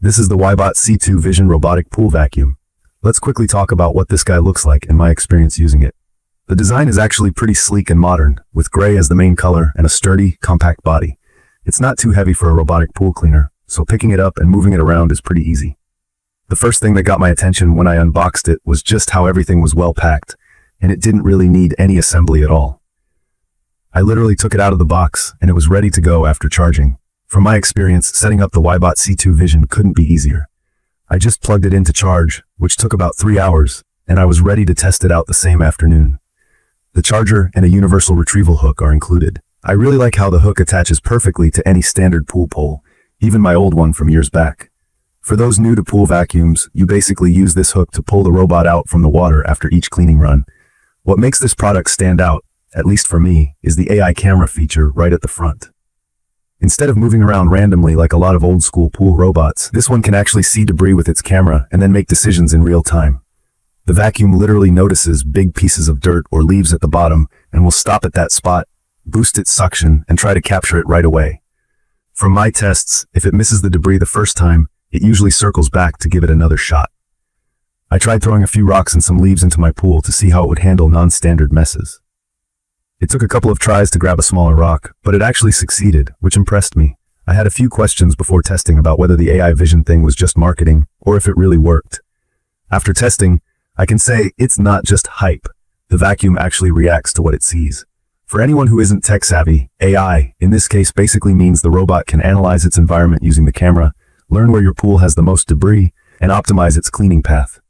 This is the WYBOT C2 Vision Robotic Pool Vacuum. Let's quickly talk about what this guy looks like and my experience using it. The design is actually pretty sleek and modern, with gray as the main color and a sturdy, compact body. It's not too heavy for a robotic pool cleaner, so picking it up and moving it around is pretty easy. The first thing that got my attention when I unboxed it was just how everything was well packed, and it didn't really need any assembly at all. I literally took it out of the box, and it was ready to go after charging. From my experience, setting up the WYBOT C2 Vision couldn't be easier. I just plugged it in to charge, which took about 3 hours, and I was ready to test it out the same afternoon. The charger and a universal retrieval hook are included. I really like how the hook attaches perfectly to any standard pool pole, even my old one from years back. For those new to pool vacuums, you basically use this hook to pull the robot out from the water after each cleaning run. What makes this product stand out, at least for me, is the AI camera feature right at the front. Instead of moving around randomly like a lot of old school pool robots, this one can actually see debris with its camera and then make decisions in real time. The vacuum literally notices big pieces of dirt or leaves at the bottom and will stop at that spot, boost its suction, and try to capture it right away. From my tests, if it misses the debris the first time, it usually circles back to give it another shot. I tried throwing a few rocks and some leaves into my pool to see how it would handle non-standard messes. It took a couple of tries to grab a smaller rock, but it actually succeeded, which impressed me. I had a few questions before testing about whether the AI vision thing was just marketing, or if it really worked. After testing, I can say it's not just hype. The vacuum actually reacts to what it sees. For anyone who isn't tech-savvy, AI, in this case, basically means the robot can analyze its environment using the camera, learn where your pool has the most debris, and optimize its cleaning path.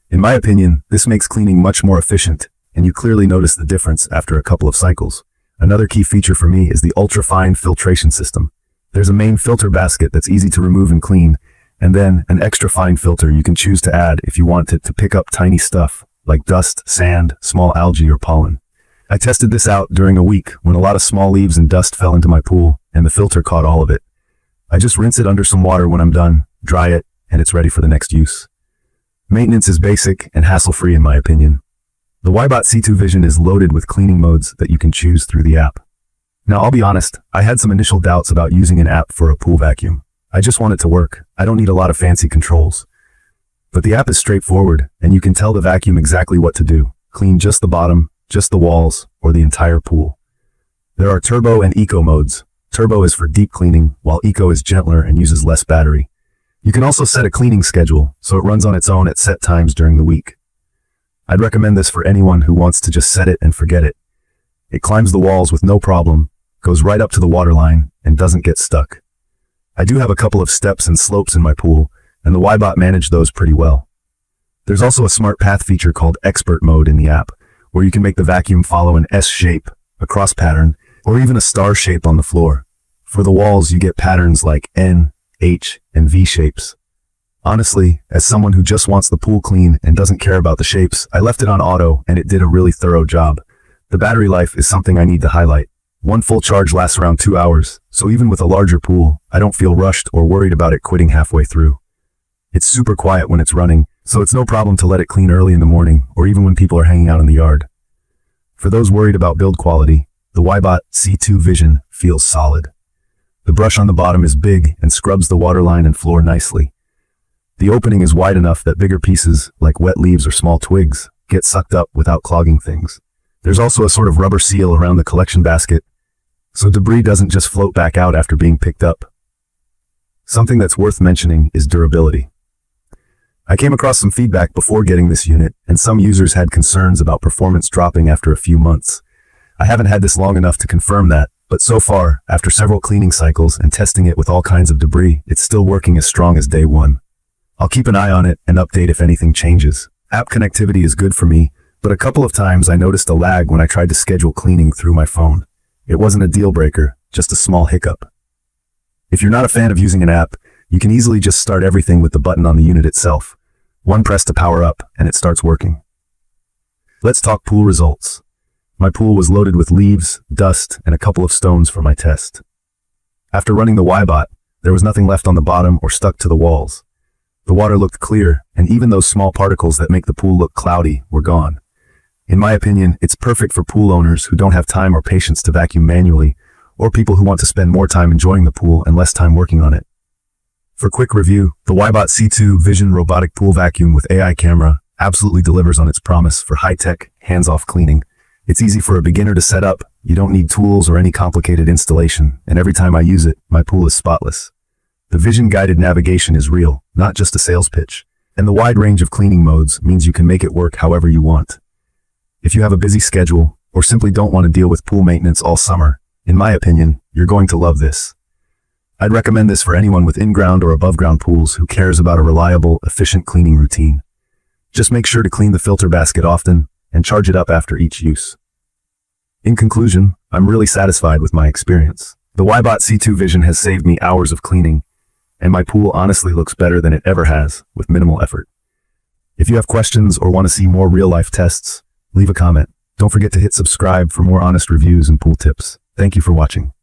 In my opinion, this makes cleaning much more efficient, and you clearly notice the difference after a couple of cycles. Another key feature for me is the ultra-fine filtration system. There's a main filter basket that's easy to remove and clean, and then an extra fine filter you can choose to add if you want it to pick up tiny stuff, like dust, sand, small algae, or pollen. I tested this out during a week when a lot of small leaves and dust fell into my pool, and the filter caught all of it. I just rinse it under some water when I'm done, dry it, and it's ready for the next use. Maintenance is basic and hassle-free in my opinion. The WYBOT C2 Vision is loaded with cleaning modes that you can choose through the app. Now I'll be honest, I had some initial doubts about using an app for a pool vacuum. I just want it to work. I don't need a lot of fancy controls. But the app is straightforward, and you can tell the vacuum exactly what to do. Clean just the bottom, just the walls, or the entire pool. There are turbo and eco modes. Turbo is for deep cleaning, while eco is gentler and uses less battery. You can also set a cleaning schedule, so it runs on its own at set times during the week. I'd recommend this for anyone who wants to just set it and forget it. It climbs the walls with no problem, goes right up to the waterline, and doesn't get stuck. I do have a couple of steps and slopes in my pool, and the WYBOT managed those pretty well. There's also a smart path feature called Expert Mode in the app, where you can make the vacuum follow an S shape, a cross pattern, or even a star shape on the floor. For the walls, you get patterns like N, H, and V shapes. Honestly, as someone who just wants the pool clean and doesn't care about the shapes, I left it on auto and it did a really thorough job. The battery life is something I need to highlight. One full charge lasts around 2 hours, so even with a larger pool, I don't feel rushed or worried about it quitting halfway through. It's super quiet when it's running, so it's no problem to let it clean early in the morning or even when people are hanging out in the yard. For those worried about build quality, the WYBOT C2 Vision feels solid. The brush on the bottom is big and scrubs the waterline and floor nicely. The opening is wide enough that bigger pieces, like wet leaves or small twigs, get sucked up without clogging things. There's also a sort of rubber seal around the collection basket, so debris doesn't just float back out after being picked up. Something that's worth mentioning is durability. I came across some feedback before getting this unit, and some users had concerns about performance dropping after a few months. I haven't had this long enough to confirm that, but so far, after several cleaning cycles and testing it with all kinds of debris, it's still working as strong as day one. I'll keep an eye on it and update if anything changes. App connectivity is good for me, but a couple of times I noticed a lag when I tried to schedule cleaning through my phone. It wasn't a deal breaker, just a small hiccup. If you're not a fan of using an app, you can easily just start everything with the button on the unit itself. One press to power up, and it starts working. Let's talk pool results. My pool was loaded with leaves, dust, and a couple of stones for my test. After running the WYBOT, there was nothing left on the bottom or stuck to the walls. The water looked clear, and even those small particles that make the pool look cloudy were gone. In my opinion, it's perfect for pool owners who don't have time or patience to vacuum manually, or people who want to spend more time enjoying the pool and less time working on it. For quick review, the WYBOT C2 Vision Robotic Pool Vacuum with AI camera absolutely delivers on its promise for high-tech, hands-off cleaning. It's easy for a beginner to set up, you don't need tools or any complicated installation, and every time I use it, my pool is spotless. The vision-guided navigation is real, not just a sales pitch, and the wide range of cleaning modes means you can make it work however you want. If you have a busy schedule, or simply don't want to deal with pool maintenance all summer, in my opinion, you're going to love this. I'd recommend this for anyone with in-ground or above-ground pools who cares about a reliable, efficient cleaning routine. Just make sure to clean the filter basket often and charge it up after each use. In conclusion, I'm really satisfied with my experience. The WYBOT C2 Vision has saved me hours of cleaning, and my pool honestly looks better than it ever has with minimal effort. If you have questions or want to see more real-life tests, leave a comment. Don't forget to hit subscribe for more honest reviews and pool tips. Thank you for watching.